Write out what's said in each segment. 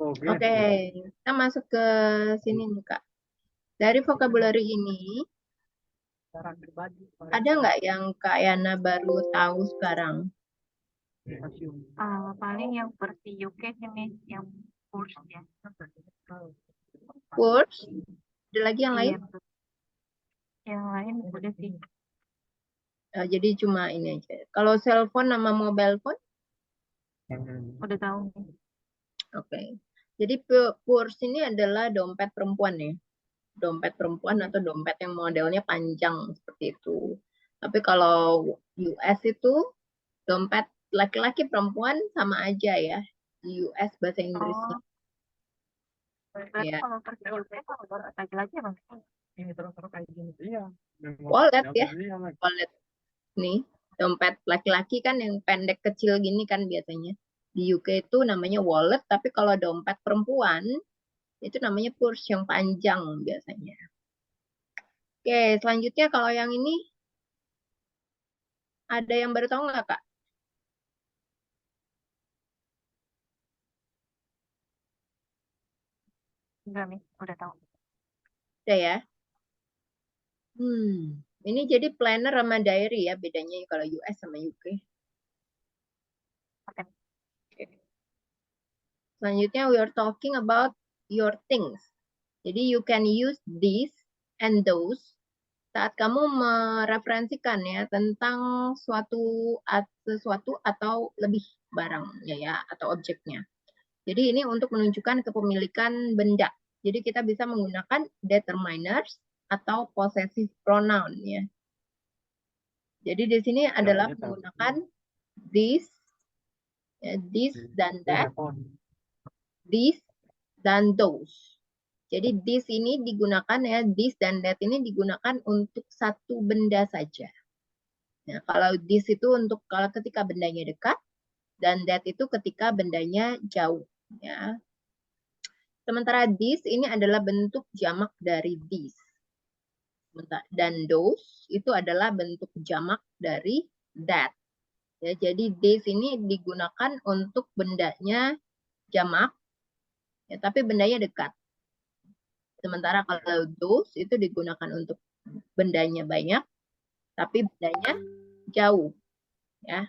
Oke, kita masuk ke sini nih Kak. Dari vocabulary ini, ada nggak yang Kak Yana baru tahu sekarang? Paling yang versi UK ini yang kurs ya. Kurs, ada lagi yang Iya, lain? betul. Yang lain udah sih. Jadi cuma ini aja. Kalau cellphone sama mobile phone, Udah tahu. oke. Jadi purse ini adalah dompet perempuan ya. Dompet perempuan atau dompet yang modelnya panjang seperti itu. Tapi kalau US itu dompet laki-laki perempuan sama aja ya. Di US bahasa Inggrisnya. Oh, berarti Ya, kalau versi UK kalau laki-laki emang wallet ya. Wallet nih. Dompet laki-laki kan yang pendek kecil gini kan biasanya. Di UK itu namanya wallet, tapi kalau dompet perempuan itu namanya purse yang panjang biasanya. Oke, selanjutnya kalau yang ini ada yang baru tahu nggak Kak? enggak nih, udah tahu. Ada ya? Ini jadi planner sama diary ya bedanya kalau US sama UK. Oke. Oke. Selanjutnya we are talking about your things. Jadi you can use this and those saat kamu mereferensikan ya tentang sesuatu atau lebih barangnya ya atau objeknya. Jadi ini untuk menunjukkan kepemilikan benda. Jadi kita bisa menggunakan determiners atau possessive pronoun ya. Jadi di sini adalah menggunakan this, ya, this dan that, this dan those. Jadi this ini digunakan ya, this dan that ini digunakan untuk satu benda saja. Nah, kalau this itu untuk kalau ketika bendanya dekat dan that itu ketika bendanya jauh ya. Sementara this ini adalah bentuk jamak dari this. Dan those itu adalah bentuk jamak dari that. Ya, jadi this ini digunakan untuk bendanya jamak, ya, tapi bendanya dekat. Sementara kalau those itu digunakan untuk bendanya banyak, tapi bendanya jauh. Ya.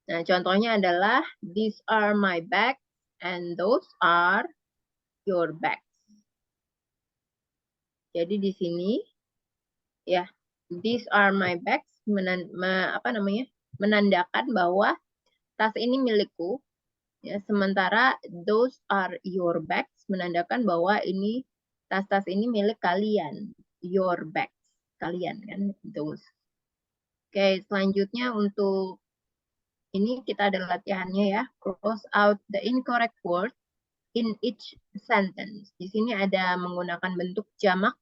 Nah, contohnya adalah these are my bags and those are your bags. Jadi di sini ya, these are my bags menandakan bahwa tas ini milikku. Ya, sementara those are your bags menandakan bahwa ini tas-tas ini milik kalian. Your bags. Kalian kan those. Oke, selanjutnya untuk ini kita ada latihannya ya. Cross out the incorrect word in each sentence. Di sini ada menggunakan bentuk jamak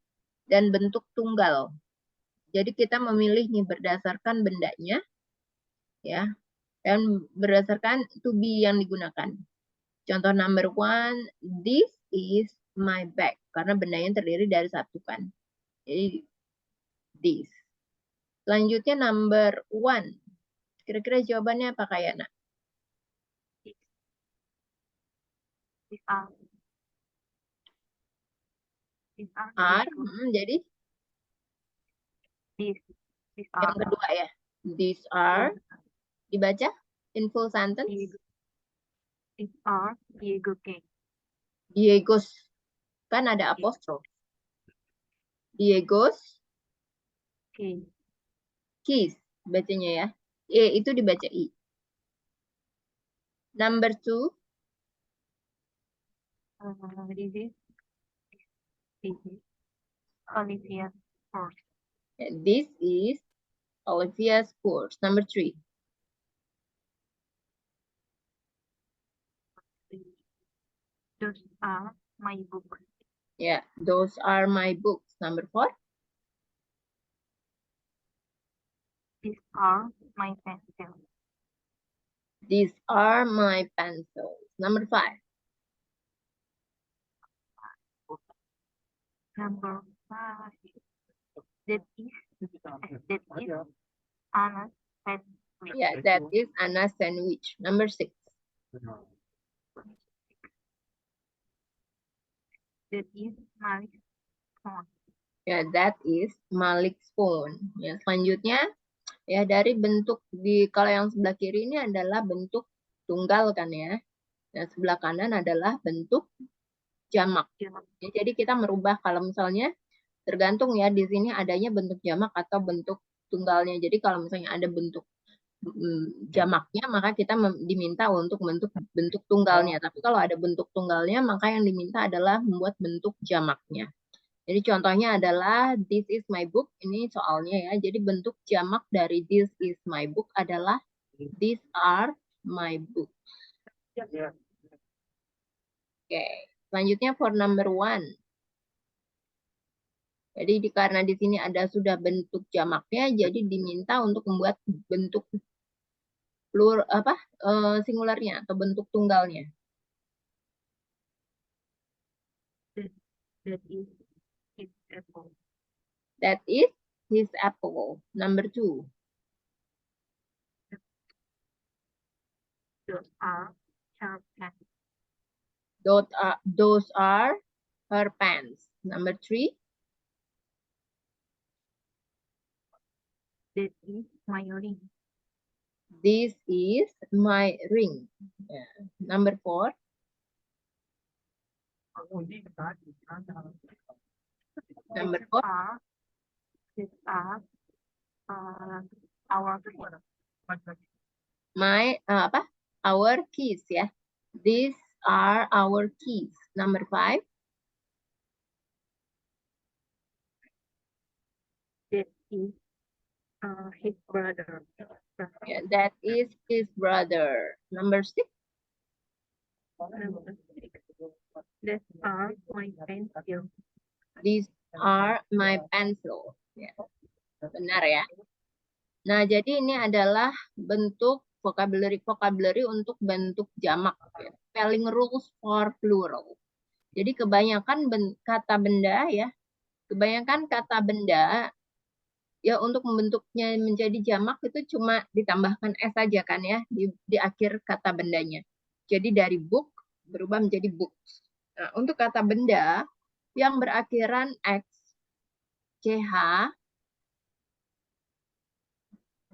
dan bentuk tunggal. Jadi kita memilih nih berdasarkan bendanya ya dan berdasarkan to be yang digunakan. Contoh number one, this is my bag karena bendanya terdiri dari satu kan. Jadi this. Selanjutnya number one. Kira-kira jawabannya apa Kak Yana? These are. These are. Are, jadi These yang are. kedua ya. These are. Dibaca in full sentence. These are Diego cake. Diego's. Kan ada apostrof. Diego's keys. Bacanya ya. E itu dibaca I. Number two. This is Olivia's purse. This is Olivia's purse. Number three. Those are my books. Yeah, those are my books. Number four. These are my pencils. These are my pencils. Number five. Number five. That is Anna's sandwich. Yeah, that is Anna's sandwich. Number six. That is Malik's phone. Ya, that is Malik's phone. Ya, selanjutnya ya dari bentuk kalau yang sebelah kiri ini adalah bentuk tunggal kan ya. Dan sebelah kanan adalah bentuk jamak. Jamak. Ya, jadi kita merubah kalau misalnya tergantung ya di sini adanya bentuk jamak atau bentuk tunggalnya. Jadi kalau misalnya ada bentuk jamaknya maka kita diminta untuk bentuk tunggalnya. Tapi kalau ada bentuk tunggalnya maka yang diminta adalah membuat bentuk jamaknya. Jadi contohnya adalah this is my book. Ini soalnya ya. Jadi bentuk jamak dari this is my book adalah these are my book. Oke. Selanjutnya for number 1. Jadi karena di sini ada sudah bentuk jamaknya, jadi diminta untuk membuat bentuk singularnya atau bentuk tunggalnya. That is his apple. That is his apple. Number 2. Those are her pants. Those are her pants. Number 3. That is my ring. This is my ring. Yeah. Number 4. Number 4. These are our Our keys ya. These are our keys. Number 5. That is his brother. Yeah, that is his brother. Number 6. Number 6. That are my pencil. These are my pencil. Ya. Benar ya. Nah, jadi ini adalah bentuk vocabulary untuk bentuk jamak. Ya. Spelling rules for plural. Jadi kebanyakan kata benda ya. Kebanyakan kata benda ya untuk membentuknya menjadi jamak itu cuma ditambahkan s saja kan ya di akhir kata bendanya. Jadi dari book berubah menjadi books. Nah, untuk kata benda yang berakhiran x, ch,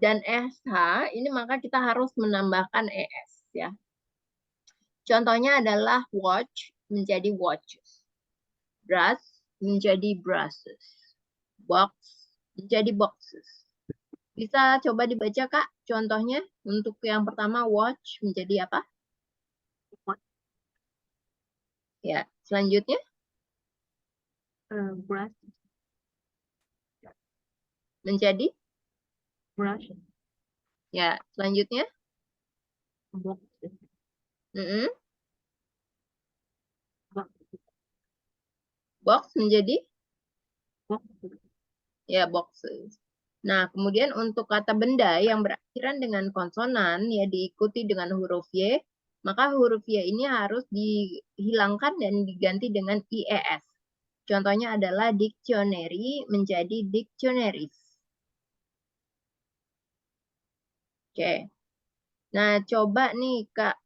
dan sh, ini maka kita harus menambahkan es ya. Contohnya adalah watch menjadi watches. Brush menjadi brushes. Box menjadi boxes. Bisa coba dibaca Kak contohnya untuk yang pertama watch menjadi apa? Ya, selanjutnya Brush menjadi brush. ya, selanjutnya Boxes. Box menjadi Boxes. ya boxes. Nah, kemudian untuk kata benda yang berakhiran dengan konsonan ya diikuti dengan huruf Y, maka huruf Y ini harus dihilangkan dan diganti dengan IES. Contohnya adalah dictionary menjadi dictionaries. Oke. Nah, coba nih Kak,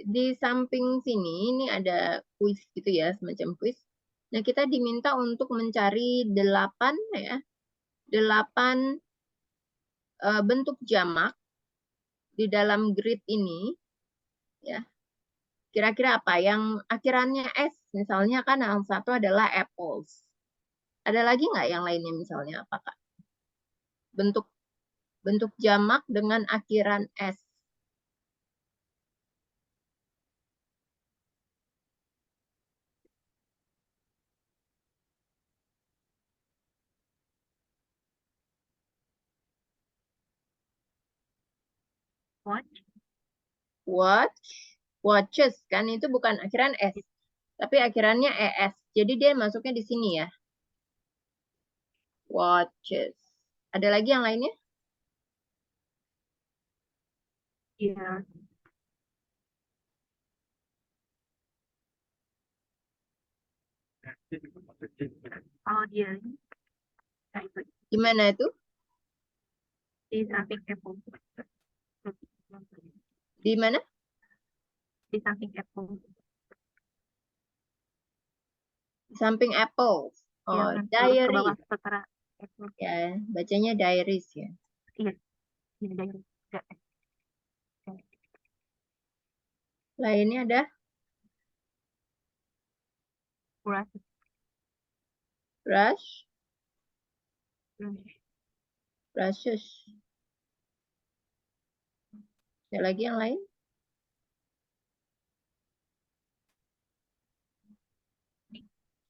di samping sini ini ada kuis gitu ya, semacam kuis. Nah, kita diminta untuk mencari 8 ya. 8 bentuk jamak di dalam grid ini ya. Kira-kira apa yang akhirannya S? Misalnya kan yang satu adalah apples. Ada lagi nggak yang lainnya misalnya apa Kak? Bentuk jamak dengan akhiran S. Watches kan itu bukan akhiran S, tapi akhirannya ES. Jadi dia masuknya di sini ya. Watches. Ada lagi yang lainnya? Iya. Oh, dia. Gimana itu? Di samping apple. Di mana? Di samping apple. Samping apples. Oh, yang lurus ke bawah diaries. setelah itu. Ya, bacanya diaries ya. Iya, ini diary. Enggak. Lainnya ada Brush. brush, Brush. brushes. Ada lagi yang lain?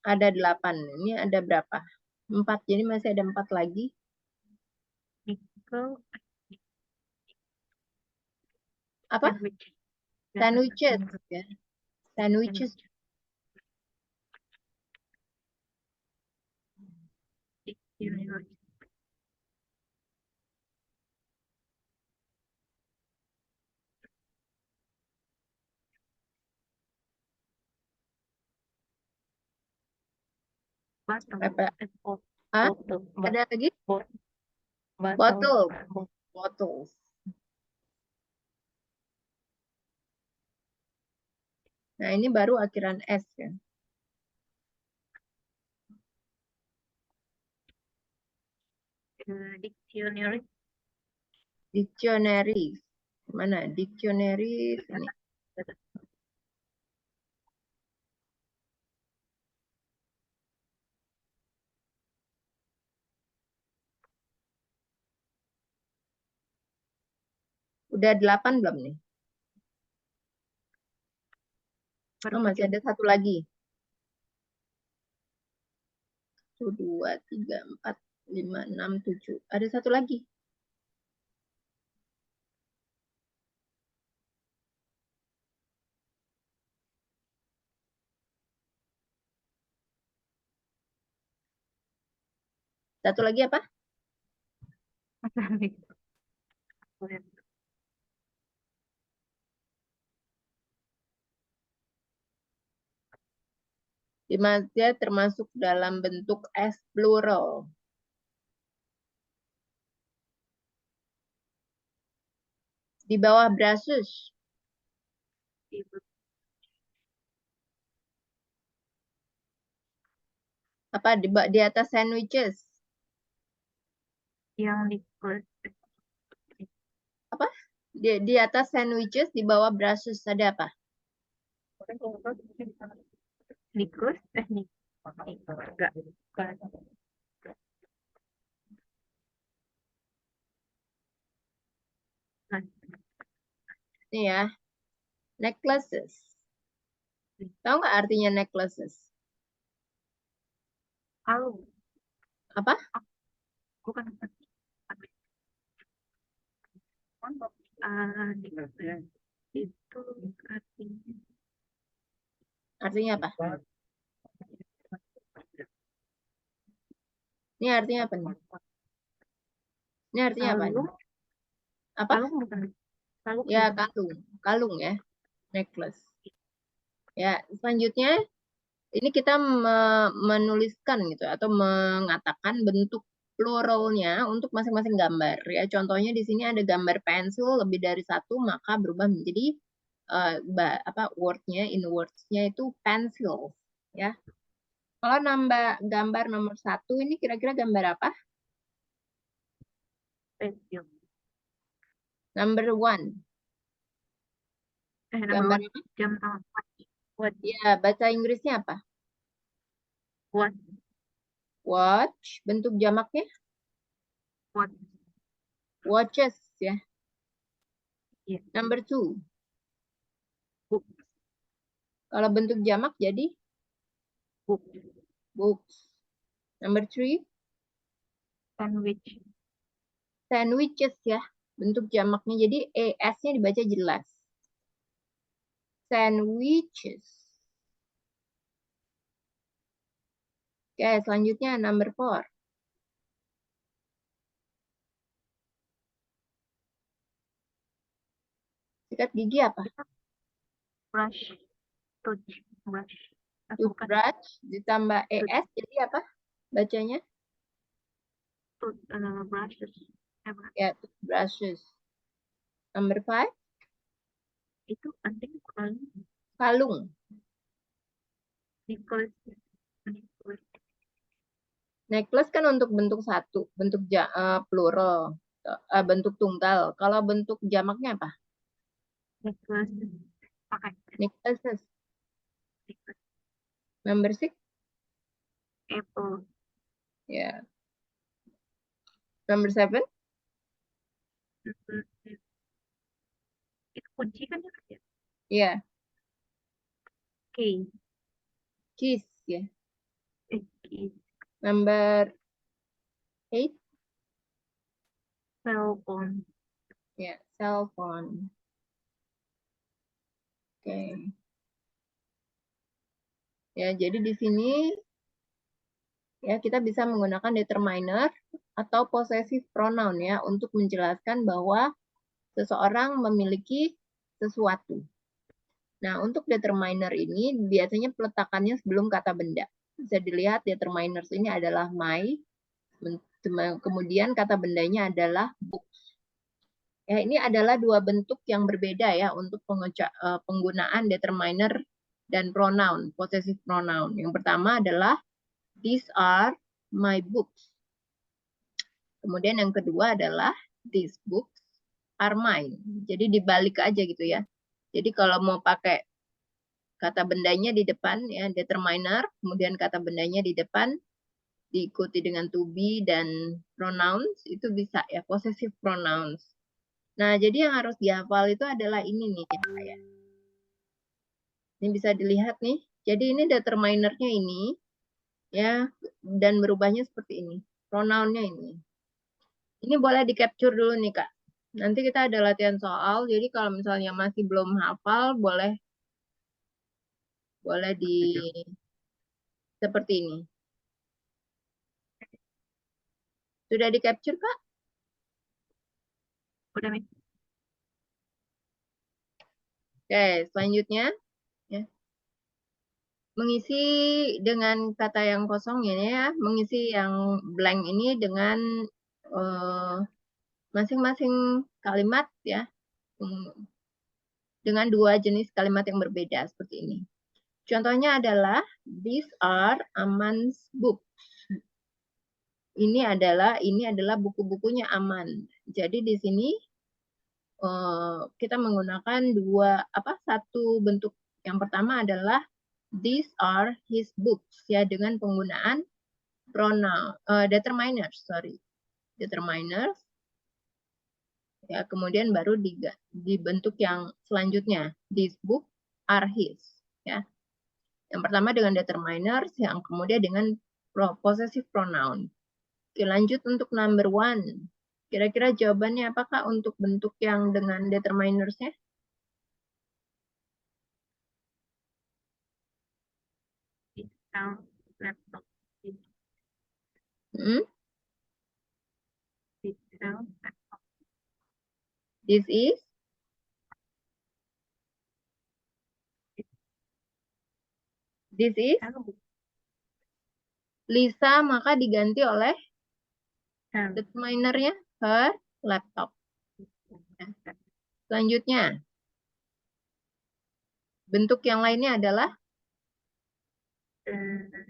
Ada 8. Ini ada berapa? 4. Jadi masih ada 4 lagi. Nickel. Apa? Sandwich. Sandwiches. Ya. Sandwiches. Apa? Hah? Ada lagi? Bottle. Bottles. Nah, ini baru akhiran S ya. Dictionary. Dictionary. Mana? Dictionary ini. Udah 8 belum nih? Oh, masih ada satu lagi. 1, 2, 3, 4, 5, 6, 7. Ada satu lagi. Satu lagi apa? Di mana dia termasuk dalam bentuk S plural. Di bawah brushes. Apa di atas sandwiches? Yang Nicholas. Apa? Di atas sandwiches di bawah brushes ada apa? Nicholas. Enggak. Ini ya. Necklaces. Tahu nggak artinya necklaces? Kalung. Apa? Bukan. Itu artinya. Artinya apa? Ini artinya apa nih? Ini artinya apa nih? Kalung. Apa? Kalung bukan. Kalung. Ya, kalung. Kalung ya. Necklace. Ya, selanjutnya ini kita menuliskan gitu atau mengatakan bentuk pluralnya untuk masing-masing gambar ya. Contohnya di sini ada gambar pensil lebih dari satu maka berubah menjadi wordnya in words-nya itu pencil ya. Kalau nambah gambar nomor 1 ini kira-kira gambar apa? Pensil. Number 1. Gambar apa? Jam tangan. Watch. Ya, bahasa Inggrisnya apa? Watch. Watch. Bentuk jamaknya? Watch. Watches ya. Iya. Number 2. Book. Kalau bentuk jamak jadi Book. books. Number 3. Sandwich. Sandwiches ya. Bentuk jamaknya jadi ES-nya dibaca jelas. Sandwiches. Oke, selanjutnya number 4. Sikat gigi apa? Brush. Toothbrush. Toothbrush ditambah ES jadi apa? Bacanya? Brushes. Ya, toothbrushes. Number 5. Itu penting kalung. Kalung. Nicholas. Necklace kan untuk bentuk satu, bentuk plural, bentuk tunggal. Kalau bentuk jamaknya apa? Necklace. Pakai Necklaces. necklace. Number 6? Apple. Ya. Number 7? Itu kunci kan ya? Kak, ya? Ya. Key. Keys. Ya. Key. Number 8? Cell phone. Ya. Cell phone. Oke. Ya, jadi di sini ya kita bisa menggunakan determiner atau possessive pronoun ya untuk menjelaskan bahwa seseorang memiliki sesuatu. Nah, untuk determiner ini biasanya peletakannya sebelum kata benda. Bisa dilihat determiners ini adalah my, kemudian kata bendanya adalah books. Ya, ini adalah dua bentuk yang berbeda ya untuk penggunaan determiner dan pronoun, possessive pronoun. Yang pertama adalah these are my books. Kemudian yang kedua adalah these books are mine. Jadi dibalik aja gitu ya. Jadi kalau mau pakai kata bendanya di depan ya determiner, kemudian kata bendanya di depan diikuti dengan to be dan pronouns itu bisa ya possessive pronouns. Nah, jadi yang harus dihafal itu adalah ini nih ya. Ini bisa dilihat nih. Jadi ini determinernya ini ya dan berubahnya seperti ini. Pronounnya ini. Ini boleh di-capture dulu nih, Kak. Nanti kita ada latihan soal, jadi kalau misalnya masih belum hafal boleh di seperti ini. Sudah di-capture, Kak? Udah, Mi. Oke, selanjutnya ya. Mengisi dengan kata yang kosong ini ya, mengisi yang blank ini dengan masing-masing kalimat ya, dengan dua jenis kalimat yang berbeda seperti ini. Contohnya adalah these are Aman's books. Ini adalah buku-bukunya Aman. Jadi di sini kita menggunakan satu bentuk. Yang pertama adalah these are his books ya dengan penggunaan pronoun determiners ya kemudian baru dibentuk yang selanjutnya these books are his ya. Yang pertama dengan determiners, yang kemudian dengan possessive pronoun. Oke, lanjut untuk number 1. Kira-kira jawabannya apakah untuk bentuk yang dengan determiners-nya? Discount laptop. Discount laptop. This is Lisa, maka diganti oleh determinernya her laptop. Selanjutnya, bentuk yang lainnya adalah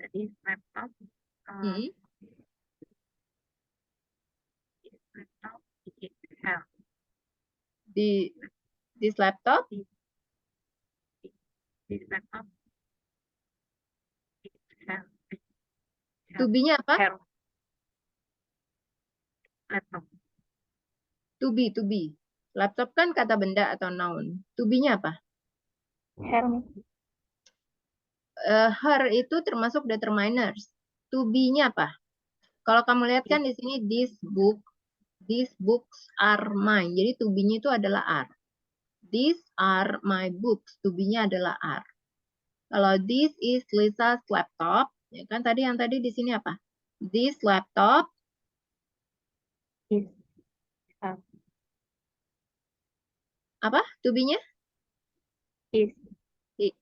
This laptop. This laptop. To be-nya apa? Laptop. To be. Laptop kan kata benda atau noun. To be-nya apa? Her itu termasuk determiners. To be-nya apa? Kalau kamu lihat kan di sini these books are mine. Jadi to be-nya itu adalah are. These are my books. To be-nya adalah are. Kalau this is Lisa's laptop, ya kan tadi yang tadi di sini apa? This laptop apa? To be-nya?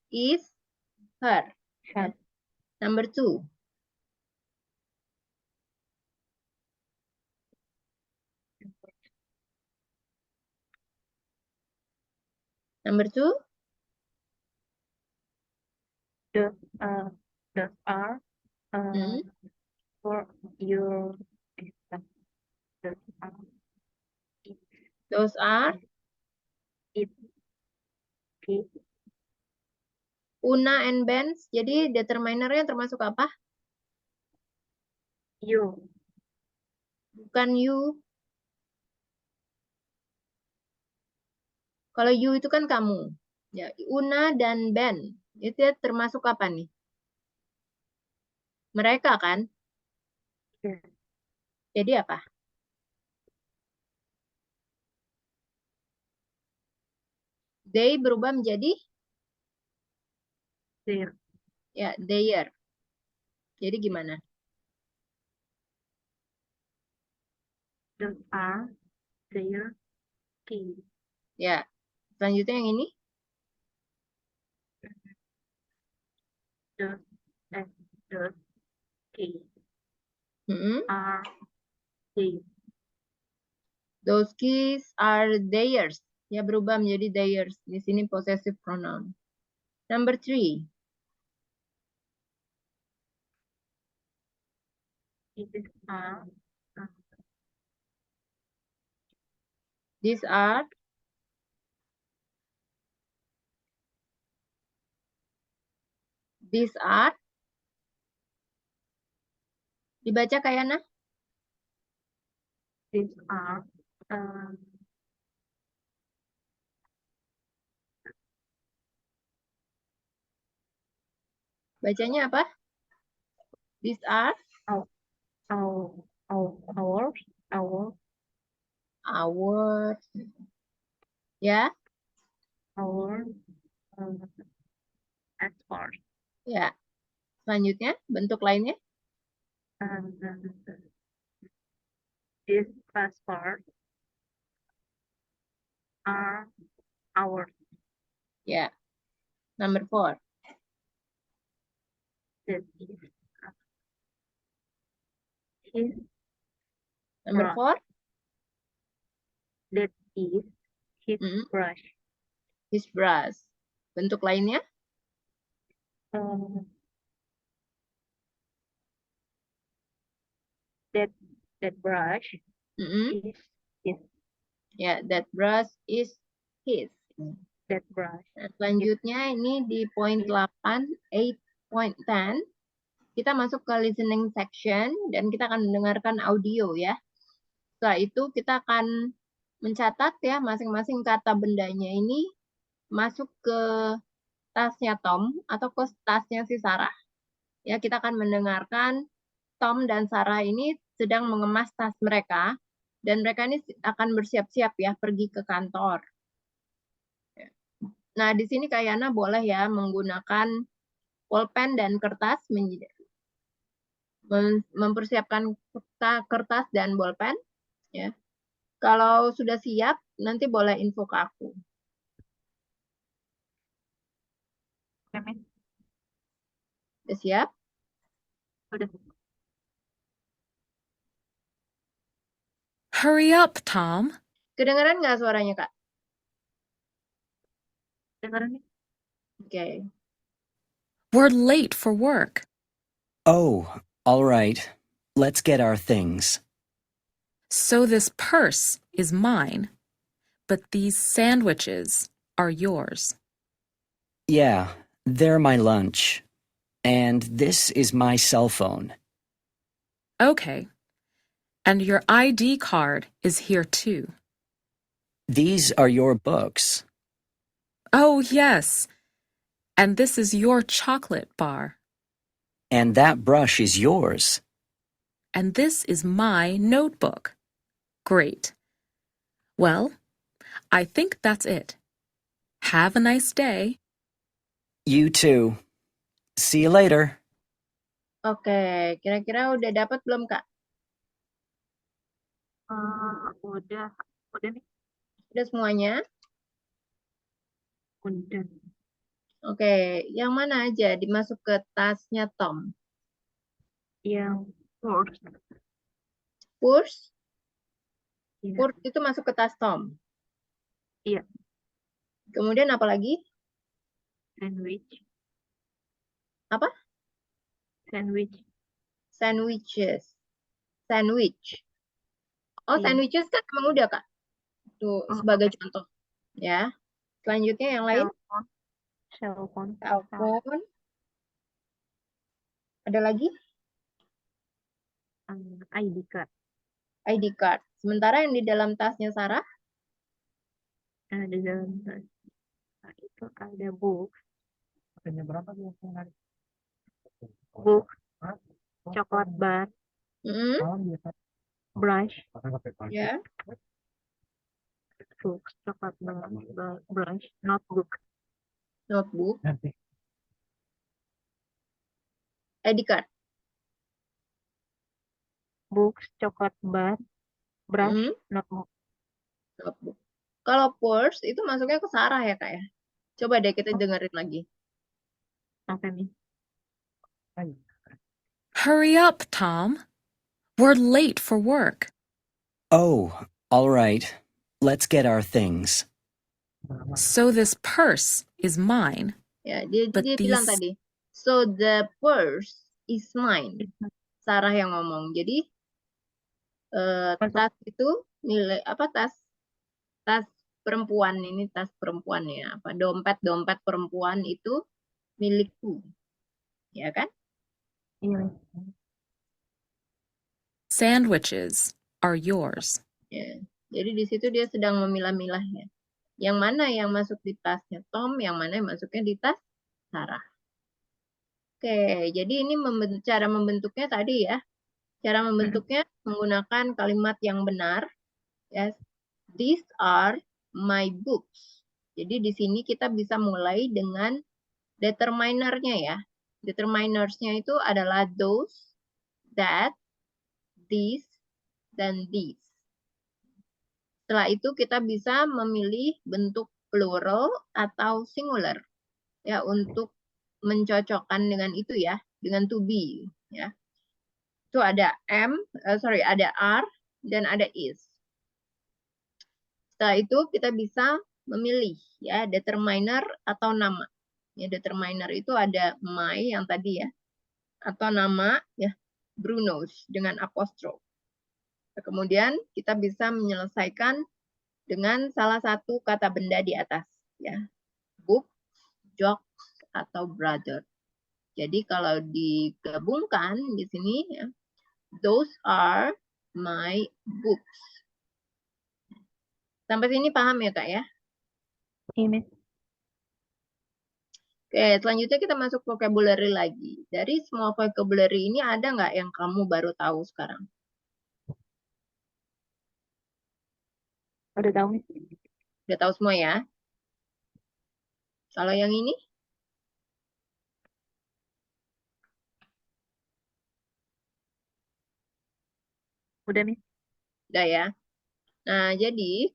Is her. Ya. Number 2. Number 2. Those are For your those are it, Those are it, it, Una and Benz. Jadi determinernya termasuk apa? you, Bukan you. Kalau you itu kan kamu. Ya, Una dan Ben. Itu ya termasuk apa nih? Mereka kan? yes, Jadi apa? They berubah menjadi there, ya their. Jadi gimana? those are their keys. Ya, selanjutnya yang ini. Those, uh, those keys Mm-mm. are theirs. Those keys are theirs. Ya, berubah menjadi theirs. Di sini possessive pronoun. Number 3. These are These are dibaca Kayana? these are um, Bacanya apa? These are our our our. Ya, our exports. ya. Selanjutnya bentuk lainnya. Um, these passports are ours. Ya. Number 4. That is his Number brush. 4. That is his Mm, brush. his brush. Bentuk lainnya. Um, that brush Mm-mm. is his. Ya, that brush is his. That brush Nah, selanjutnya ini di poin 8, 8.10. Kita masuk ke listening section dan kita akan mendengarkan audio ya. Setelah itu kita akan mencatat ya masing-masing kata bendanya ini masuk ke tasnya Tom atau ke tasnya si Sarah. Ya, kita akan mendengarkan Tom dan Sarah ini sedang mengemas tas mereka dan mereka ini akan bersiap-siap ya pergi ke kantor. Nah, di sini Kayana boleh ya menggunakan pulpen dan kertas mempersiapkan kertas dan bolpen ya. Kalau sudah siap, nanti boleh info ke aku. Kami Sudah siap? sudah Hurry up, Tom. Kedengeran nggak suaranya, Kak? dengar nih. Oke. We're late for work. Oh, all right. Let's get our things. So this purse is mine, but these sandwiches are yours. Yeah, they're my lunch. And this is my cell phone. Okay. And your ID card is here too. These are your books. Oh, yes. And this is your chocolate bar. And that brush is yours. And this is my notebook. Great. Well, I think that's it. Have a nice day. You too. See you later. Oke, kira-kira udah dapat belum, Kak? Udah nih, Udah semuanya? udah. Oke, yang mana aja dimasuk ke tasnya Tom? Yang first, Purse? ya, Purse itu masuk ke tas Tom. iya, Kemudian apa lagi? sandwich, Apa? sandwich, Sandwiches. Sandwich. Oh, Iya. sandwiches kan emang udah, Kak. Tuh, Oh, sebagai oke. contoh. Ya. Selanjutnya yang lain. Cellphone. Cellphone. Telepon. Ada lagi? ID card. ID card. Sementara yang di dalam tasnya Sarah, Di dalam tas. Nah, itu ada book. Book. Coklat bar. Brush. ya, Book. Coklat bar. Brush. Notebook. notebook, ID card. Books. Coklat bar. Brush. Mm, Notebook. notebook. Kalau purse itu masuknya ke Sarah ya, Kak ya. Coba deh kita dengerin lagi. Oke, Miss. Hurry up, Tom. We're late for work. Oh, all right. Let's get our things. So this purse is mine. Ya, dia But bilang these- tadi. So the purse is mine. Sarah yang ngomong. Jadi tas itu nilai apa, tas perempuan ini, tas perempuan ya, apa dompet perempuan itu milikku. Ya kan? Iya. Sandwiches are yours. Ya. Jadi di situ dia sedang memilah-milahnya. Yang mana yang masuk di tasnya Tom, yang mana yang masuknya di tas Sarah. Oke, jadi ini cara membentuknya tadi ya. Cara membentuknya menggunakan kalimat yang benar. Yes. These are my books. Jadi di sini kita bisa mulai dengan determinernya ya. Determinersnya itu adalah those, that, these, dan these. Setelah itu kita bisa memilih bentuk plural atau singular ya untuk mencocokkan dengan itu ya, dengan to be ya. Itu ada ada are dan ada is. Setelah itu kita bisa memilih ya determiner atau nama. Ya, determiner itu ada my yang tadi ya, atau nama ya Bruno's dengan apostrof. Kemudian kita bisa menyelesaikan dengan salah satu kata benda di atas ya, book, jokes, atau brother. Jadi kalau digabungkan di sini ya, those are my books. Sampai sini paham ya Kak ya? Iya, Miss. Oke, selanjutnya kita masuk vocabulary lagi. Dari semua vocabulary ini ada nggak yang kamu baru tahu sekarang? Udah tahu, Miss? Udah tahu semua ya? Kalau yang ini? Udah, Miss. Udah ya? Nah, jadi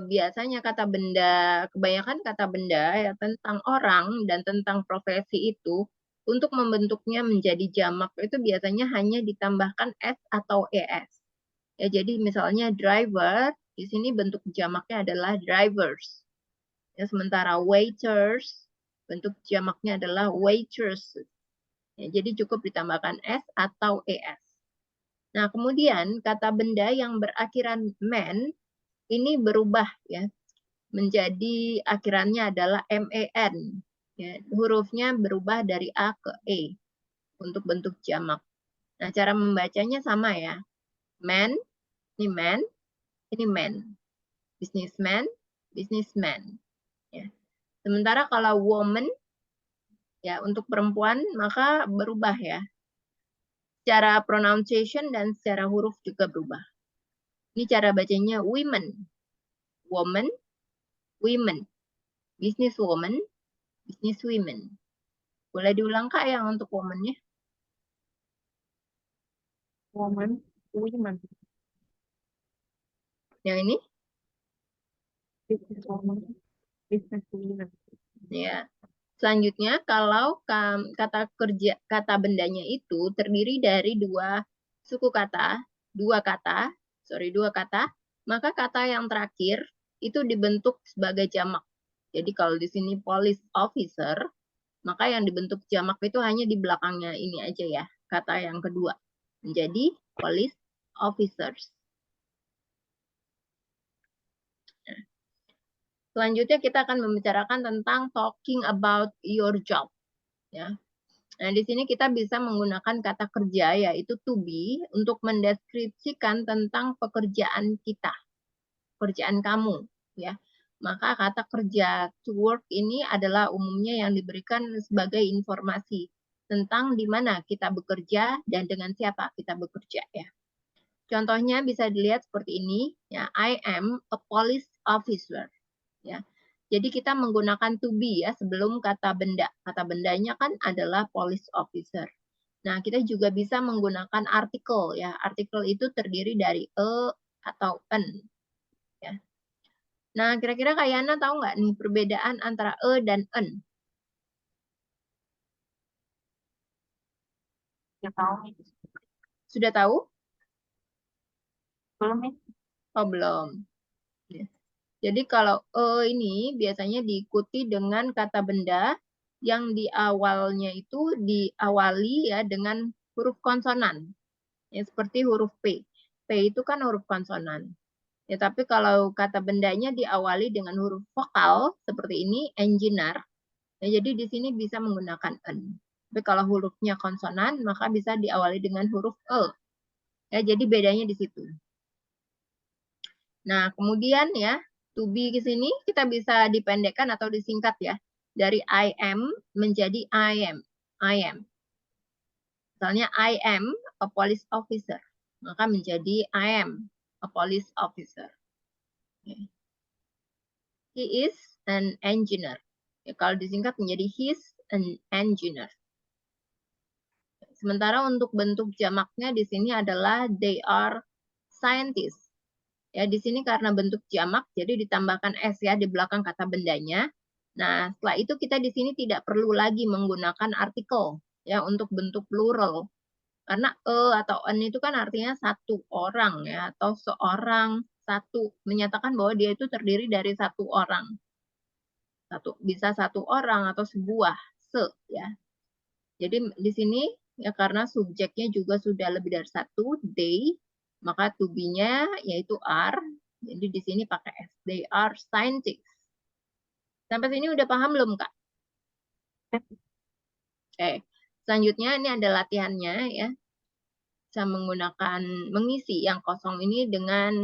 biasanya kata benda, kebanyakan kata benda ya tentang orang dan tentang profesi itu, untuk membentuknya menjadi jamak itu biasanya hanya ditambahkan s atau es. Ya, jadi misalnya driver, di sini bentuk jamaknya adalah drivers. Ya, sementara waiters, bentuk jamaknya adalah waitresses. Ya, jadi cukup ditambahkan s atau es. Nah, kemudian kata benda yang berakhiran man ini berubah ya menjadi akhirannya adalah man. Ya, hurufnya berubah dari a ke e untuk bentuk jamak. Nah, cara membacanya sama ya. Man, ini man, ini man. Businessman, businessman. Ya. Sementara kalau woman ya untuk perempuan maka berubah ya. Secara pronunciation dan secara huruf juga berubah. Ini cara bacanya women. Woman, women. Business woman, business women. Boleh diulang Kak yang untuk woman-nya? Woman, women. Yang ini? Business woman, business women. Ya. Selanjutnya kalau kata bendanya itu terdiri dari dua kata, maka kata yang terakhir itu dibentuk sebagai jamak. Jadi kalau di sini police officer, maka yang dibentuk jamak itu hanya di belakangnya ini aja ya, kata yang kedua menjadi police officers. Selanjutnya kita akan membicarakan tentang talking about your job. Ya. Nah, di sini kita bisa menggunakan kata kerja yaitu to be untuk mendeskripsikan tentang pekerjaan kita, pekerjaan kamu, ya. Maka kata kerja to work ini adalah umumnya yang diberikan sebagai informasi tentang di mana kita bekerja dan dengan siapa kita bekerja, ya. Contohnya bisa dilihat seperti ini, ya. I am a police officer, ya. Jadi kita menggunakan to be ya sebelum kata benda. Kata bendanya kan adalah police officer. Nah, kita juga bisa menggunakan artikel ya. Artikel itu terdiri dari a atau an. Ya. Nah, kira-kira Kak Yana tahu nggak nih perbedaan antara a dan an? Nggak tahu nih. Sudah tahu? Belum nih. Oh, belum. Ya. Jadi kalau ini biasanya diikuti dengan kata benda yang di awalnya itu diawali ya dengan huruf konsonan. Ya, seperti huruf P. P itu kan huruf konsonan. Ya, tapi kalau kata bendanya diawali dengan huruf vokal seperti ini, engineer. Ya, jadi di sini bisa menggunakan en. Tapi kalau hurufnya konsonan, maka bisa diawali dengan huruf e. Ya, jadi bedanya di situ. Nah, kemudian ya, to be di sini kita bisa dipendekkan atau disingkat ya. Dari I am menjadi I am. I am. Misalnya I am a police officer. Maka menjadi I am a police officer. Okay. He is an engineer. Ya, kalau disingkat menjadi he's an engineer. Sementara untuk bentuk jamaknya di sini adalah they are scientists. Ya, di sini karena bentuk jamak, jadi ditambahkan s ya di belakang kata bendanya. Nah, setelah itu kita di sini tidak perlu lagi menggunakan artikel ya untuk bentuk plural. Karena atau an itu kan artinya satu orang ya atau seorang, satu, menyatakan bahwa dia itu terdiri dari satu orang. Bisa satu orang atau sebuah ya. Jadi di sini ya karena subjeknya juga sudah lebih dari satu, they, maka to be-nya yaitu are. Jadi di sini pakai s. They are scientists. Sampai sini udah paham belum, Kak? Oke. Selanjutnya ini ada latihannya ya. Bisa menggunakan mengisi yang kosong ini dengan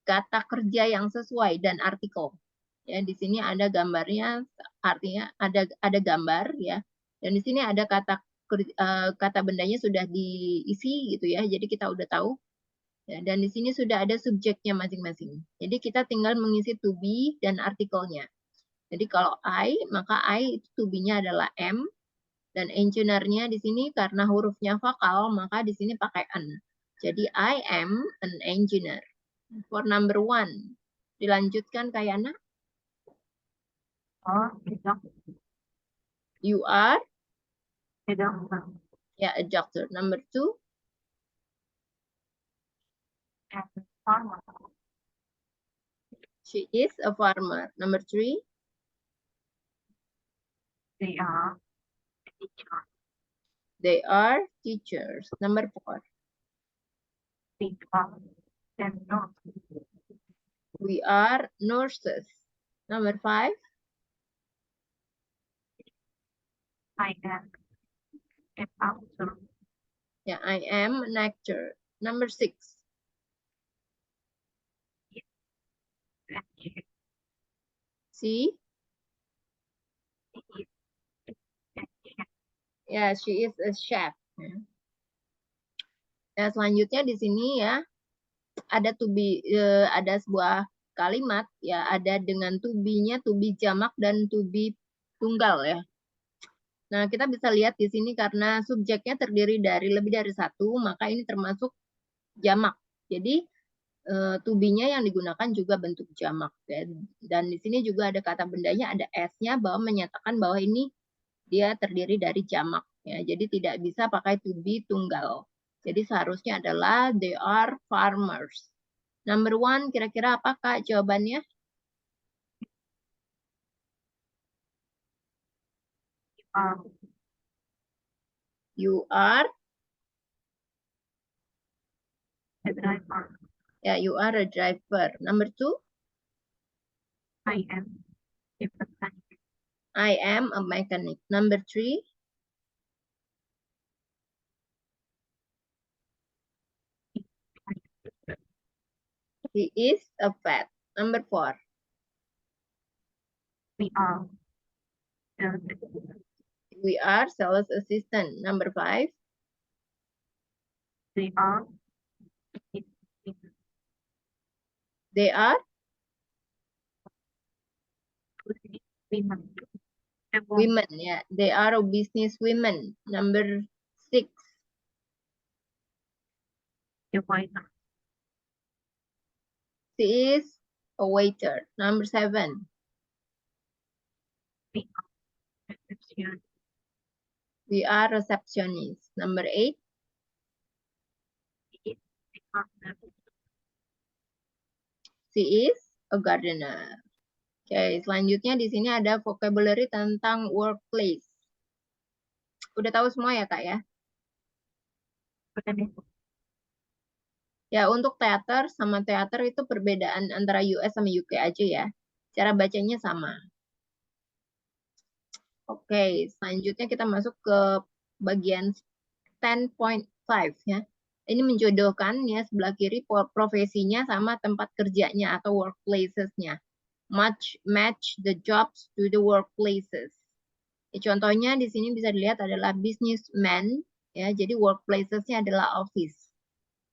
kata kerja yang sesuai dan artikel. Ya, di sini ada gambarnya, artinya ada gambar ya. Dan di sini ada kata bendanya sudah diisi gitu ya. Jadi kita udah tahu. Ya, dan di sini sudah ada subjeknya masing-masing. Jadi kita tinggal mengisi to be dan artikelnya. Jadi kalau I, maka I itu to be-nya adalah am dan engineer-nya di sini karena hurufnya vokal, maka di sini pakai an. Jadi I am an engineer. For number 1. Dilanjutkan Kak Yana. Oh, tidak. You are Tidak. a doctor. Number 2. Farmer. She is a farmer. Number 3. They are teacher. They are teachers. Number 4. They are and not. We are nurses. Number 5. I am an actor. Yeah, I am an actor. Number 6. She. Yeah, she is a chef. Nah, selanjutnya di sini ya ada to be, ada sebuah kalimat ya ada dengan to be-nya to be jamak dan to be tunggal ya. Nah, kita bisa lihat di sini karena subjeknya terdiri dari lebih dari satu, maka ini termasuk jamak. Jadi to be-nya yang digunakan juga bentuk jamak. Dan di sini juga ada kata bendanya, ada s-nya bahwa menyatakan bahwa ini dia terdiri dari jamak. Ya. Jadi tidak bisa pakai to be tunggal. Jadi seharusnya adalah they are farmers. Number 1, kira-kira apa Kak jawabannya? You are, A driver. yeah, you are a driver. Number 2, I am a mechanic. I am a mechanic. Number 3, he is a vet. Number 4, We are. we are sales assistant. Number 5, They are. they are Women. A woman. women. Yeah, they are a business women. Number 6, A waiter. she is a waiter. Number 7, We are. Reception. we are receptionists. Number 8, He is a partner. she is a gardener. Oke, selanjutnya di sini ada vocabulary tentang workplace. Udah tahu semua ya, Kak ya? Udah deh. Ya, untuk teater sama teater itu perbedaan antara US sama UK aja ya. Cara bacanya sama. Oke, selanjutnya kita masuk ke bagian 10.5 ya. Ini menjodohkan ya sebelah kiri profesinya sama tempat kerjanya atau workplaces-nya. Match the jobs to the workplaces. Ya, contohnya di sini bisa dilihat adalah businessman ya. Jadi workplaces-nya adalah office.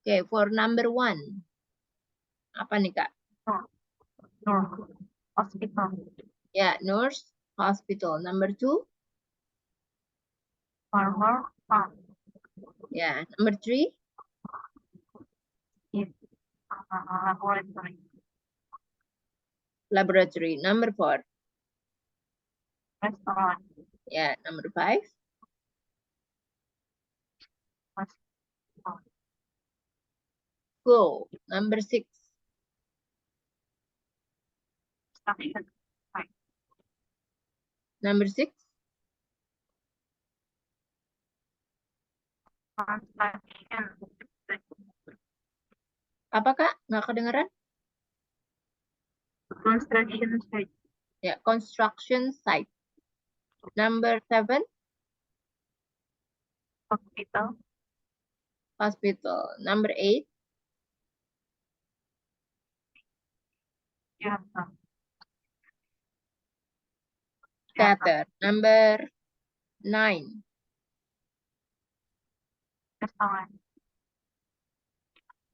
Oke, for number 1. Apa nih, Kak? Nurse. Hospital. Ya, nurse, hospital. Number 2. Farmer. Farm. Ya, number 3. Is. Laboratory. Laboratory. Number 4. Restaurant. Ya, number 5. Hospital. School. Number 6. Construction. Number 6. Construction. Apa, Kak? Nggak kedengeran? Construction site. Ya, construction site. Number 7. Hospital. Hospital. Number 8. Theater. Theater. Number 9. Restaurant.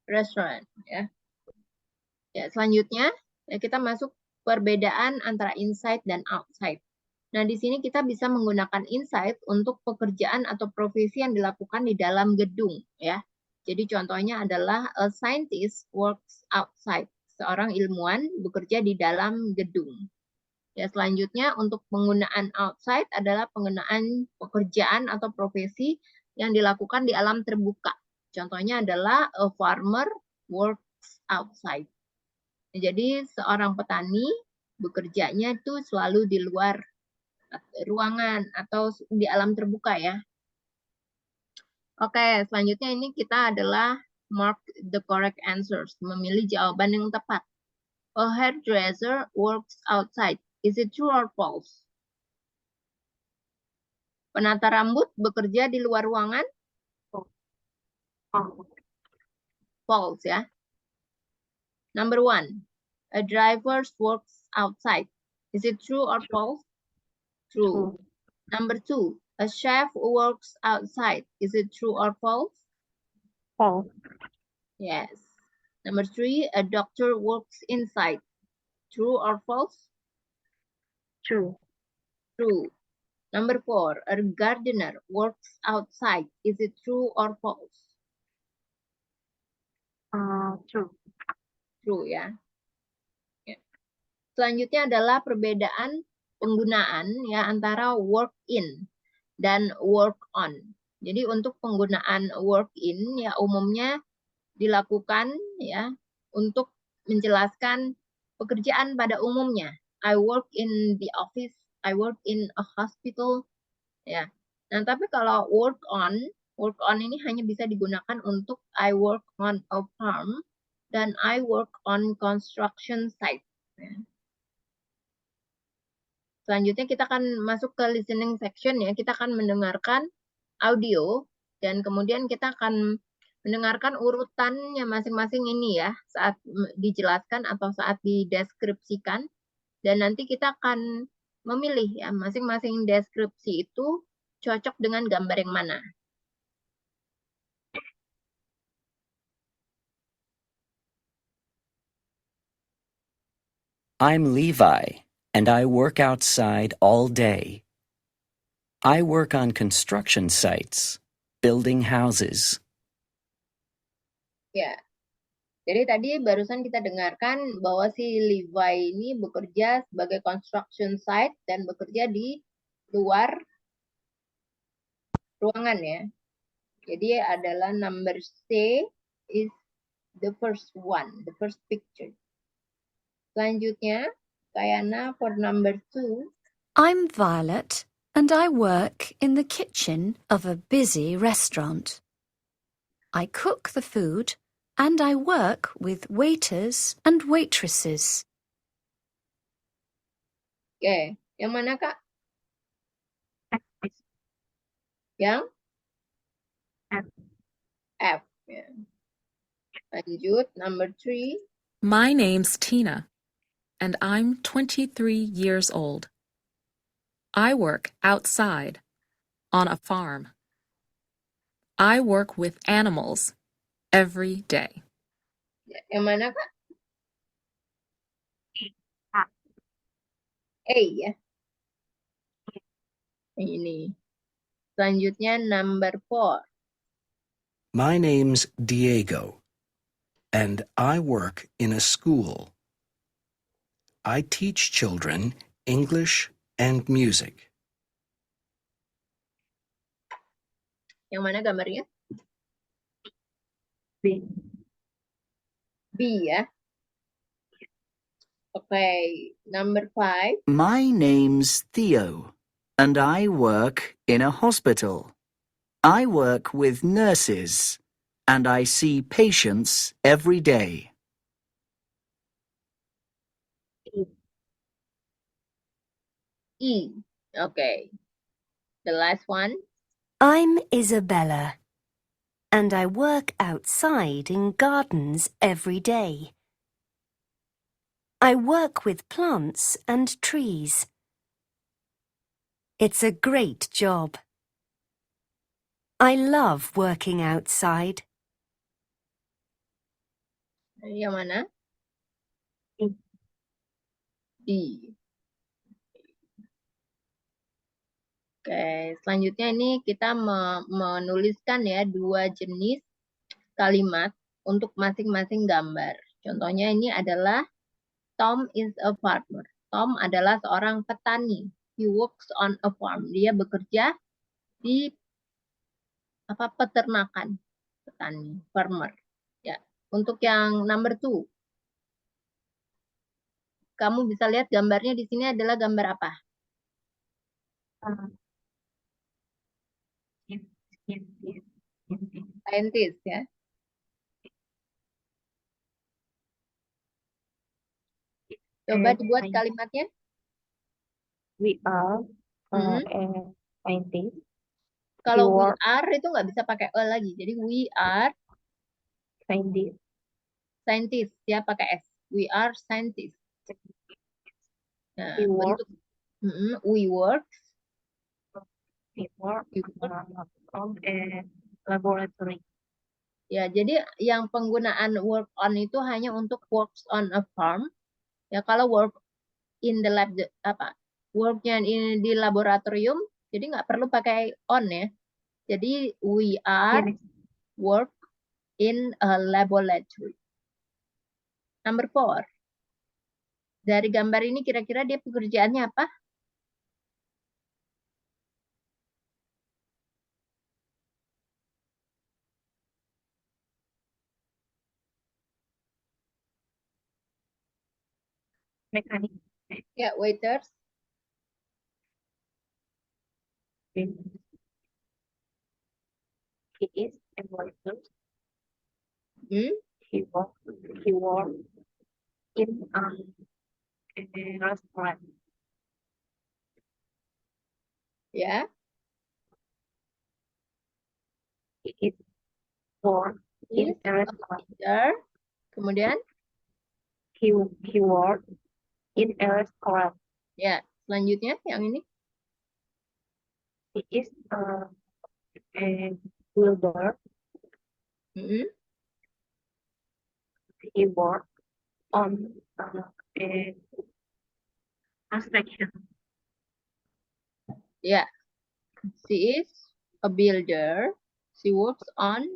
Restaurant. Ya. Ya, selanjutnya ya, kita masuk perbedaan antara inside dan outside. Nah, di sini kita bisa menggunakan inside untuk pekerjaan atau profesi yang dilakukan di dalam gedung, ya. Jadi contohnya adalah a scientist works outside. Seorang ilmuwan bekerja di dalam gedung. Ya, selanjutnya untuk penggunaan outside adalah penggunaan pekerjaan atau profesi yang dilakukan di alam terbuka. Contohnya adalah a farmer works outside. Jadi seorang petani bekerjanya itu selalu di luar ruangan atau di alam terbuka ya. Oke, selanjutnya ini kita adalah mark the correct answers, memilih jawaban yang tepat. A hairdresser works outside. Is it true or false? Penata rambut bekerja di luar ruangan? False ya. Number 1. A driver works outside. Is it true or false? True. Number 2. A chef works outside. Is it true or false? False. Yes. Number 3. A doctor works inside. True or false? True. True. Number 4. A gardener works outside. Is it true or false? True. True ya. Selanjutnya adalah perbedaan penggunaan ya antara work in dan work on. Jadi untuk penggunaan work in ya umumnya dilakukan ya untuk menjelaskan pekerjaan pada umumnya. I work in the office, I work in a hospital ya. Nah, tapi kalau work on ini hanya bisa digunakan untuk I work on a farm dan I work on construction site. Ya. Selanjutnya kita akan masuk ke listening section ya. Kita akan mendengarkan audio dan kemudian kita akan mendengarkan urutannya masing-masing ini ya saat dijelaskan atau saat dideskripsikan dan nanti kita akan memilih ya masing-masing deskripsi itu cocok dengan gambar yang mana. I'm Levi, and I work outside all day. I work on construction sites, building houses. Ya. Jadi tadi barusan kita dengarkan bahwa si Levi ini bekerja sebagai construction site dan bekerja di luar ruangan ya. Jadi adalah number C is the first one, the first picture. Selanjutnya, Kayana for number 2. I'm Violet, and I work in the kitchen of a busy restaurant. I cook the food, and I work with waiters and waitresses. Oke, yang mana Kak? F. Yang F. F. Ya. Lanjut, number 3. My name's Tina, and I'm 23 years old. I work outside on a farm. I work with animals every day. Ya, yang mana Kak? A. A ya. Ini. Selanjutnya number 4. My name's Diego, and I work in a school. I teach children English and music. Yang mana gambarnya? B. B ya. Oke, number 5. My name's Theo, and I work in a hospital. I work with nurses, and I see patients every day. E. Oke. The last one. I'm Isabella, and I work outside in gardens every day. I work with plants and trees. It's a great job. I love working outside. Yang mana? E. D. Oke, selanjutnya ini kita menuliskan ya 2 jenis kalimat untuk masing-masing gambar. Contohnya ini adalah Tom is a farmer. Tom adalah seorang petani. He works on a farm. Dia bekerja di peternakan. Petani, farmer. Ya. Untuk yang number 2. Kamu bisa lihat gambarnya di sini adalah gambar apa? Scientist ya. Coba dibuat kalimatnya. We are Mhm. a scientist. Kalau we work. are itu nggak bisa pakai e lagi. Jadi we are Scientist. scientist ya pakai s. We are scientists. Nah, We work. bentuk we work We work We work. on a laboratory. ya. Jadi yang penggunaan work on itu hanya untuk works on a farm. Ya kalau work in the lab worknya di laboratorium, jadi nggak perlu pakai on ya. Jadi we are Yes. work in a laboratory. Number 4. Dari gambar ini kira-kira dia pekerjaannya apa? Mechanic. Ya, waiters. He is a worker. Hmm? He works in a restaurant. Ya, He is work in is a a restaurant. builder. Kemudian, He works in a restaurant. ya, selanjutnya yang ini. He is a builder. Hmm. He works on a construction. Ya, she is a builder. She works on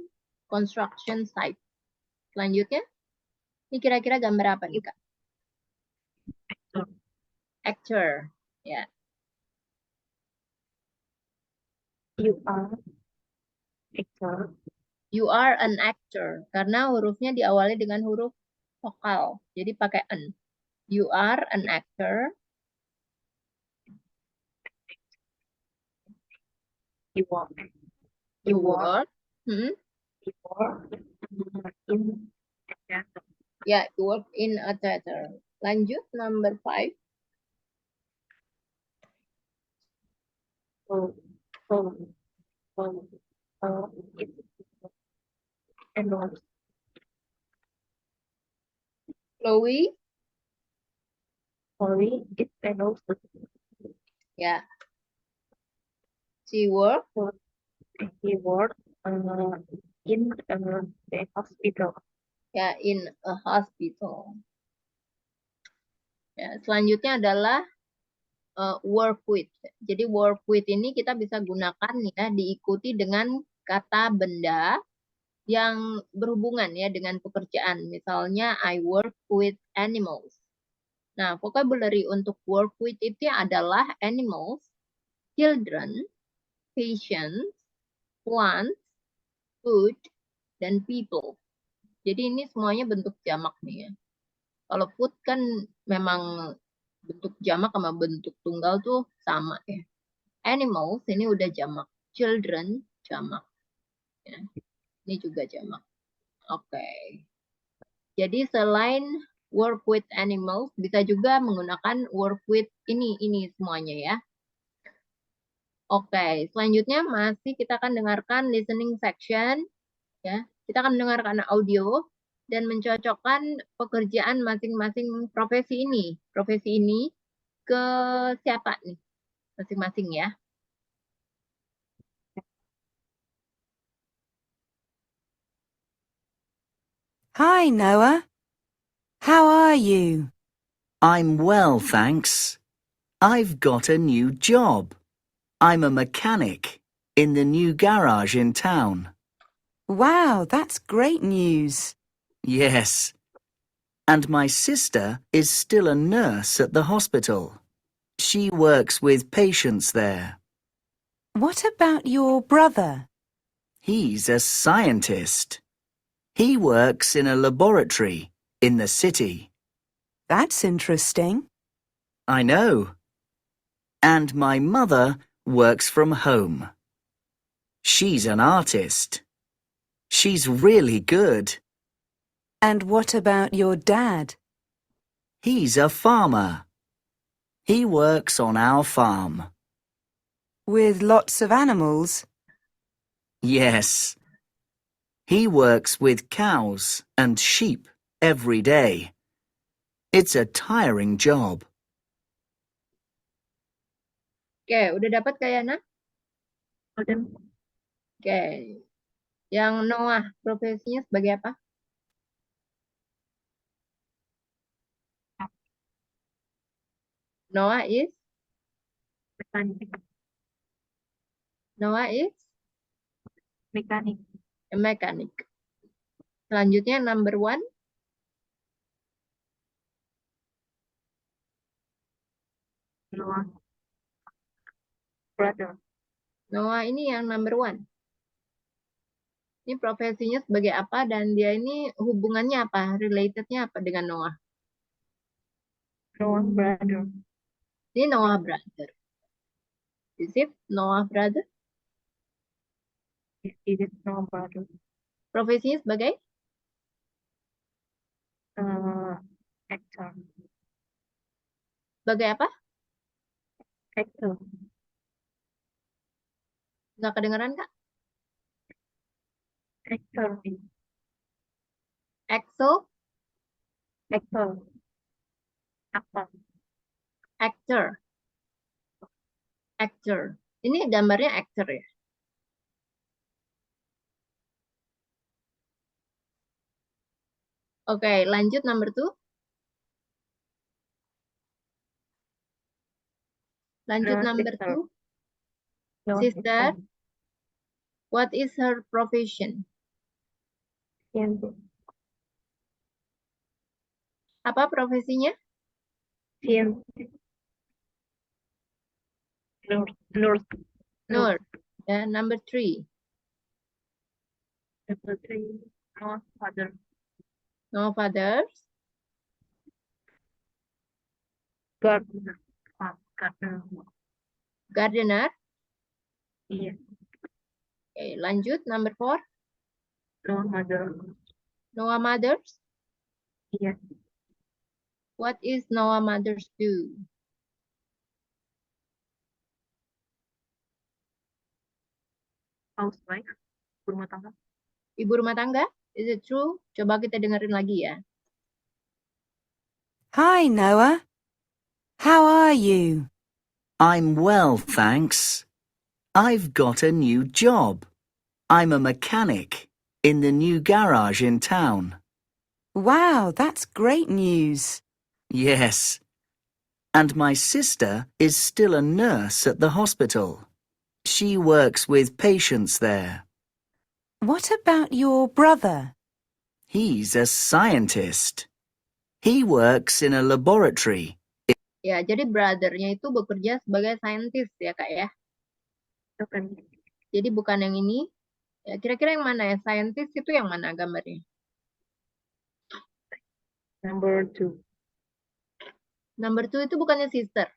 construction site. Selanjutnya, ini kira-kira gambar apa nih, Kak? Actor. Actor. Ya, You are actor. you are an actor. Karena hurufnya diawali dengan huruf vokal. Jadi pakai an. You are an actor. You work. You work. Hmm? You work in a theater. Ya, you work in a theater. Lanjut, number 5. So it's a nurse. Chloe. Sorry, it's a nurse. Ya. She work. He works in the hospital. Ya, in a hospital. Ya, selanjutnya adalah work with. Jadi work with ini kita bisa gunakan ya diikuti dengan kata benda yang berhubungan ya dengan pekerjaan. Misalnya I work with animals. Nah, vocabulary untuk work with itu adalah animals, children, patients, plants, food, dan people. Jadi ini semuanya bentuk jamak nih ya. Kalau food kan memang bentuk jamak sama bentuk tunggal tuh sama ya. Animals ini udah jamak. Children jamak. Ya. Ini juga jamak. Oke. Jadi selain work with animals, bisa juga menggunakan work with ini semuanya ya. Oke, selanjutnya masih kita akan dengarkan listening section. Ya, kita akan mendengarkan audio dan mencocokkan pekerjaan masing-masing profesi ini. Profesi ini ke siapa nih? Masing-masing ya. Hi, Noah. How are you? I'm well, thanks. I've got a new job. I'm a mechanic in the new garage in town. Wow, that's great news. Yes. And my sister is still a nurse at the hospital. She works with patients there. What about your brother? He's a scientist. He works in a laboratory in the city. That's interesting. I know. And my mother works from home. She's an artist. She's really good. And what about your dad? He's a farmer. He works on our farm. With lots of animals? Yes. He works with cows and sheep every day. It's a tiring job. Oke, udah dapat Kak Yana? Udah. Oke. Yang Noah, profesinya sebagai apa? Noah is? Mekanik. Noah is Mekanik. a mechanic. Selanjutnya number 1. Noah. Brother. Noah ini yang number 1. Ini profesinya sebagai apa dan dia ini hubungannya apa? Relatednya apa dengan Noah? Noah brother. Ini Noah brother. Is it Noah brother? Is it nobody? Profesinya sebagai Actor. sebagai apa? Actor. Nggak kedengeran, Kak? Actor. Axel, Actor. Actor. actor, actor. Ini gambarnya actor ya. Oke, lanjut number 2. Lanjut No, number sister. 2. No, Sister, what is her profession? Scientist. Apa profesinya? Scientist. Nurse. Nurse. Ya, number 3. Number 3. No father. No fathers. Gardener. Gardener. Gardener. Iya. Oke, lanjut number 4. No mother. Noah mothers. Iya. What is Noah mothers do? Housewife. Rumah tangga. Ibu rumah tangga? Is it true? Coba kita dengerin lagi ya. Hi, Noah. How are you? I'm well, thanks. I've got a new job. I'm a mechanic in the new garage in town. Wow, that's great news. Yes. And my sister is still a nurse at the hospital. She works with patients there. What about your brother? He's a scientist. He works in a laboratory. Ya, jadi brother-nya itu bekerja sebagai scientist ya, Kak ya. Bukan. Jadi bukan yang ini. Ya, kira-kira yang mana ya? Scientist itu yang mana gambarnya? Number 2. Number 2 itu bukannya sister.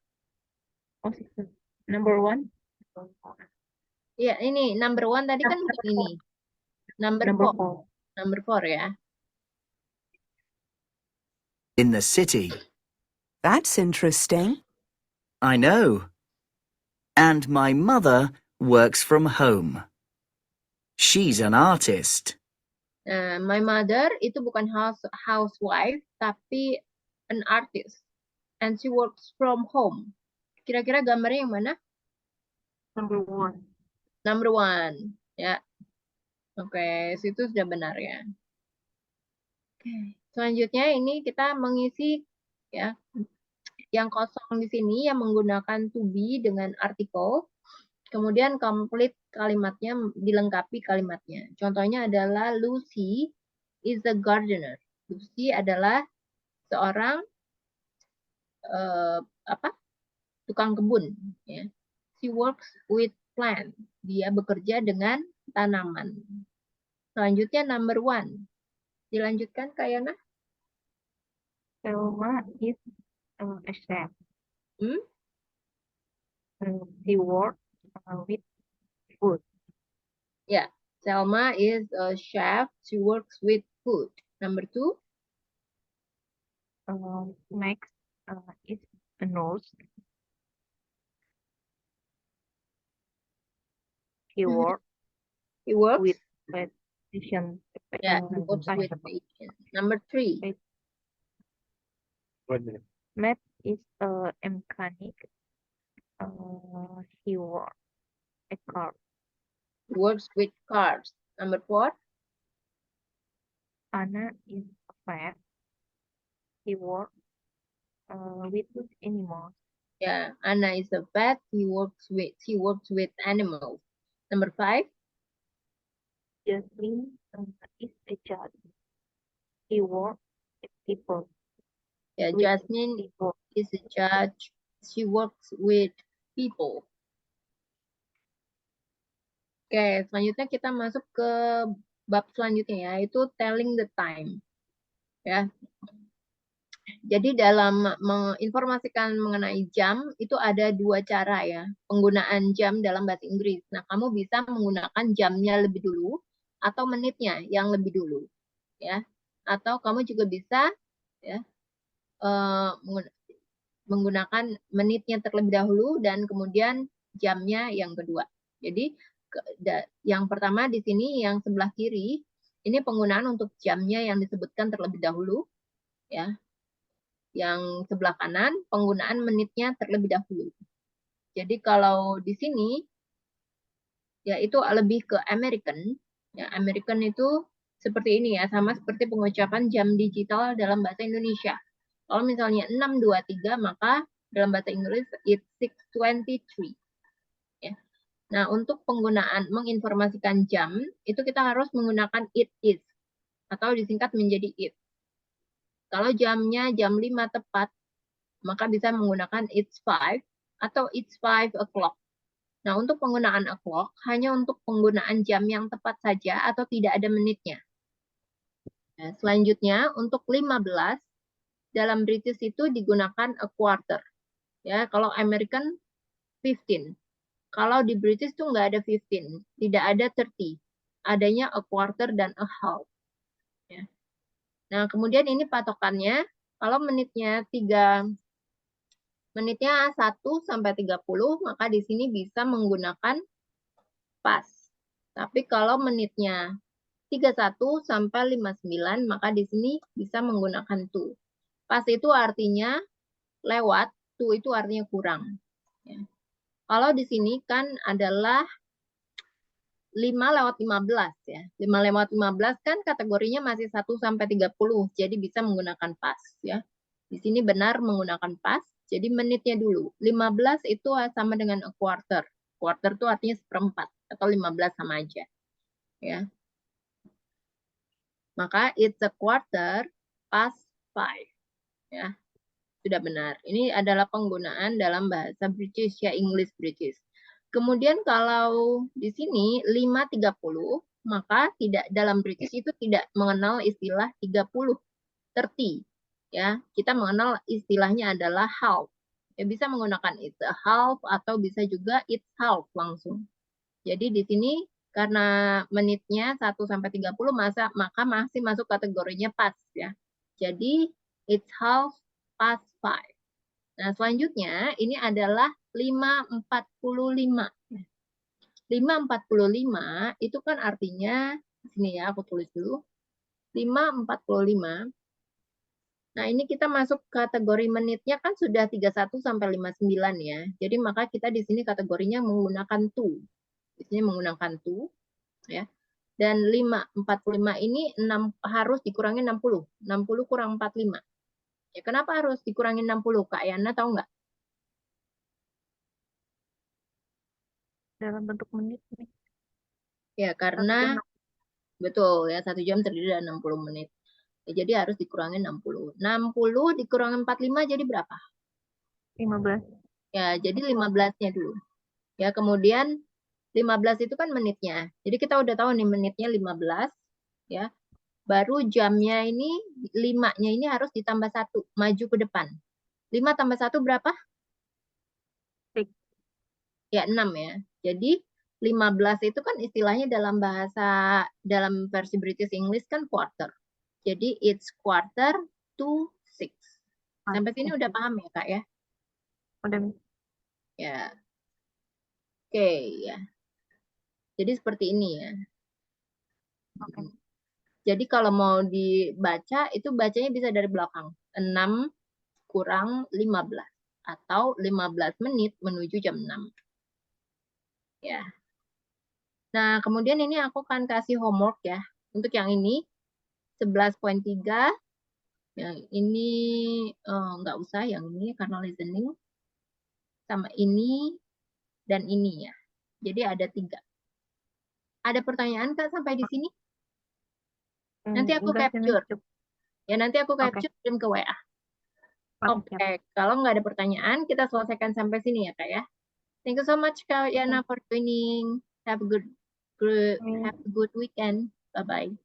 Oh, sister. Number 1. Iya, ini number 1 tadi kan bukan ini. Number Number 4. 4. Number 4 ya. In the city. That's interesting. I know. And my mother works from home. She's an artist. My mother itu bukan housewife, tapi an artist. And she works from home. Kira-kira gambarnya yang mana? Number 1. Number 1. Ya. Oke, situ sudah benar ya. Oke. Selanjutnya ini kita mengisi ya yang kosong di sini yang menggunakan to be dengan artikel. Kemudian complete kalimatnya, dilengkapi kalimatnya. Contohnya adalah Lucy is a gardener. Lucy adalah seorang tukang kebun. Ya. She works with plants. Dia bekerja dengan tanaman. Selanjutnya number 1. Dilanjutkan Kak Yana. Selma is a chef. Hmm? He works with food. Ya, Selma is a chef. She works with food. Number 2. Max is a nurse. He works He works with patients. Yeah, he works with patients. Number 3. Matt is a mechanic. He works a car. He works with cars. Number 4. Anna is a vet. He works with animals. Yeah, Anna is a vet. She works with animals. Number 5. Jasmine is a judge. He works with people. Yeah, With Jasmine people. is a judge. She works with people. Oke, selanjutnya kita masuk ke bab selanjutnya ya, yaitu telling the time. Ya. Jadi dalam menginformasikan mengenai jam itu ada dua cara ya penggunaan jam dalam bahasa Inggris. Nah, kamu bisa menggunakan jamnya lebih dulu atau menitnya yang lebih dulu ya. Atau kamu juga bisa ya menggunakan menitnya terlebih dahulu dan kemudian jamnya yang kedua. Jadi yang pertama di sini yang sebelah kiri ini penggunaan untuk jamnya yang disebutkan terlebih dahulu ya. Yang sebelah kanan penggunaan menitnya terlebih dahulu. Jadi kalau di sini ya itu lebih ke American. Ya, American itu seperti ini ya, sama seperti pengucapan jam digital dalam bahasa Indonesia. Kalau misalnya 6.23 maka dalam bahasa Inggris it's 6:23. Ya. Nah, untuk penggunaan menginformasikan jam itu kita harus menggunakan it is atau disingkat menjadi it. Kalau jamnya jam 5 tepat, maka bisa menggunakan it's 5 atau it's 5 o'clock. Nah, untuk penggunaan o'clock hanya untuk penggunaan jam yang tepat saja atau tidak ada menitnya. Nah, selanjutnya untuk 15 dalam British itu digunakan a quarter. Ya, kalau American 15. Kalau di British tuh nggak ada 15, tidak ada 30. Adanya a quarter dan a half. Ya. Nah, kemudian ini patokannya kalau menitnya 1 sampai 30, maka di sini bisa menggunakan past. Tapi kalau menitnya 31 sampai 59, maka di sini bisa menggunakan to. Past itu artinya lewat, to itu artinya kurang. Ya. Kalau di sini kan adalah 5/15 ya. 5/15 kan kategorinya masih 1 sampai 30, jadi bisa menggunakan past ya. Di sini benar menggunakan past, jadi menitnya dulu. 15 itu sama dengan a quarter. Quarter itu artinya seperempat atau 15 sama aja. Ya. Maka it's a quarter past 5. Ya. Sudah benar. Ini adalah penggunaan dalam bahasa British ya, English British. Kemudian kalau di sini 5:30, maka tidak dalam British itu tidak mengenal istilah 30, 30. Ya, kita mengenal istilahnya adalah half. Ya, bisa menggunakan it's a half atau bisa juga it's half langsung. Jadi di sini karena menitnya 1 sampai 30 maka masih masuk kategorinya past ya. Jadi it's half past 5. Nah, selanjutnya ini adalah 5:45. 5:45 itu kan artinya sini ya, aku tulis dulu. 5:45. Nah, ini kita masuk kategori menitnya kan sudah 31 sampai 59 ya. Jadi maka kita di sini kategorinya menggunakan to. Di sini menggunakan to ya. Dan 5:45 ini harus dikurangi 60. 60 kurang 45. Ya, kenapa harus dikurangi 60? Kak Yana tahu nggak? Dalam bentuk menit nih. Ya, karena betul ya 1 jam terdiri dari 60 menit. Ya, jadi harus dikurangi 60. 60 dikurangi 45 jadi berapa? 15. Ya, jadi 15-nya dulu. Ya, kemudian 15 itu kan menitnya. Jadi kita udah tahu nih menitnya 15 ya. Baru jamnya ini 5-nya ini harus ditambah 1, maju ke depan. 5 tambah 1 berapa? 6. Ya, 6 ya. Jadi 15 itu kan istilahnya dalam versi British English kan quarter. Jadi it's quarter to 6. Sampai sini udah paham ya, Kak ya? Udah. Ya. Oke, ya. Jadi seperti ini ya. Oke. Jadi kalau mau dibaca itu bacanya bisa dari belakang. 6 kurang 15 atau 15 menit menuju jam 6. Ya. Nah, kemudian ini aku akan kasih homework ya. Untuk yang ini 11.3. Yang ini nggak usah yang ini karena listening. Sama ini dan ini ya. Jadi ada 3. Ada pertanyaan Kak sampai di sini? Nanti aku capture. Ya, nanti aku capture kirim ke WA. Oke, kalau nggak ada pertanyaan, kita selesaikan sampai sini ya Kak ya. Thank you so much Kak Yana for joining. Have a good weekend. Bye-bye.